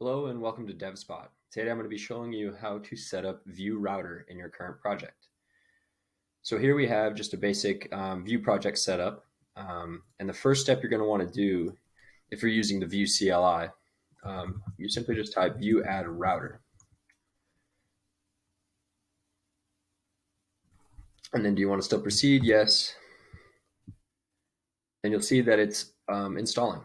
Hello and welcome to DevSpot. Today I'm going to be showing you how to set up Vue Router in your current project. So here we have just a basic Vue project setup. And the first step you're going to want to do, if you're using the Vue CLI, you simply just type Vue add router. And then do you want to still proceed? Yes. And you'll see that it's installing.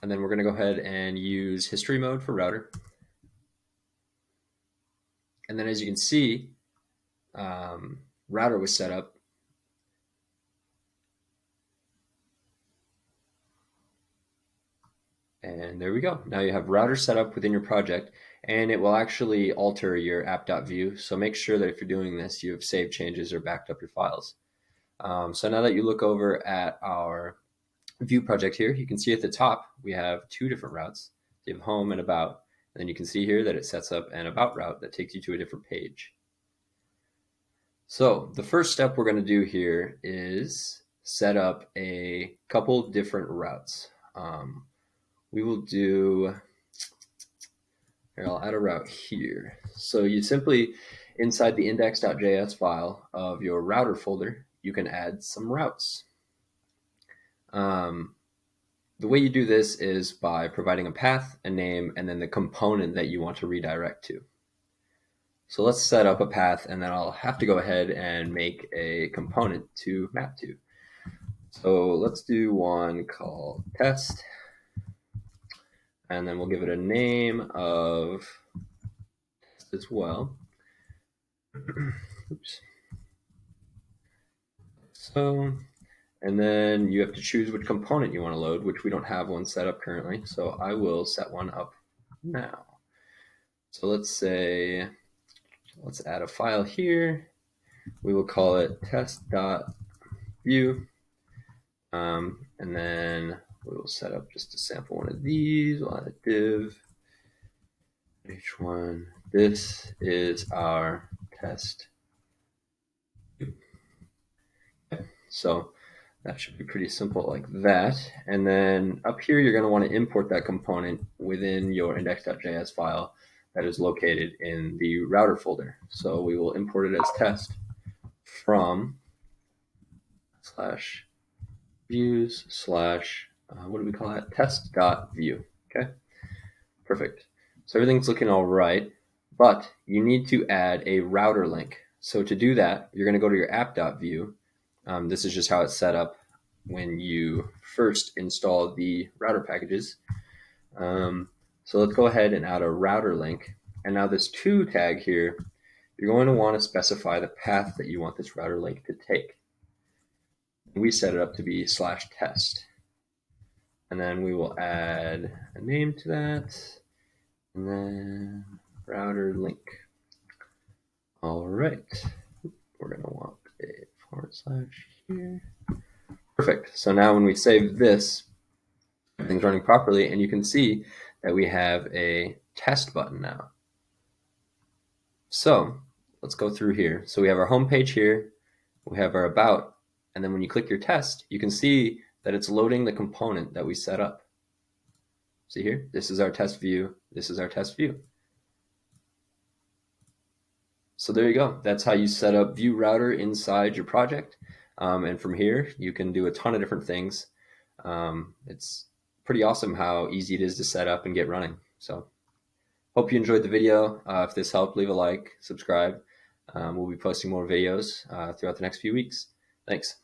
And then we're going to go ahead and use history mode for router. And then as you can see, router was set up. And there we go. Now you have router set up within your project, and it will actually alter your app.vue. So make sure that if you're doing this, you have saved changes or backed up your files. So now that you look over at our Vue project here, you can see at the top, we have two different routes. You have home and about. And then you can see here that it sets up an about route that takes you to a different page. So the first step we're going to do here is set up a couple different routes. We will do, here, I'll add a route here. So you simply, inside the index.js file of your router folder, you can add some routes. The way you do this is by providing a path, a name, and then the component that you want to redirect to. So let's set up a path, and then I'll have to go ahead and make a component to map to. So let's do one called test. And then we'll give it a name of test as well. Oops. So, and then you have to choose which component you want to load, which we don't have one set up currently. So I will set one up now. So let's say, let's add a file here. We will call it test.vue. And then we will set up just to sample one of these. We'll add a div. H1. This is our test. So that should be pretty simple like that. And then up here, you're going to want to import that component within your index.js file that is located in the router folder. So we will import it as test from /views/ what do we call that? Test.vue. Okay, perfect. So everything's looking all right, but you need to add a router link. So to do that, you're going to go to your app.vue. This is just how it's set up when you first install the router packages. So let's go ahead and add a router link. And now this to tag here, you're going to want to specify the path that you want this router link to take. We set it up to be /test. And then we will add a name to that. And then router link. All right. We're going to want a / here. Perfect. So now when we save this, everything's running properly, and you can see that we have a test button now. So let's go through here. So we have our home page here. We have our about. And then when you click your test, you can see that it's loading the component that we set up. See here? This is our test view. This is our test view. So there you go. That's how you set up Vue Router inside your project. And from here, you can do a ton of different things. It's pretty awesome how easy it is to set up and get running. So hope you enjoyed the video. If this helped, leave a like, subscribe. We'll be posting more videos throughout the next few weeks. Thanks.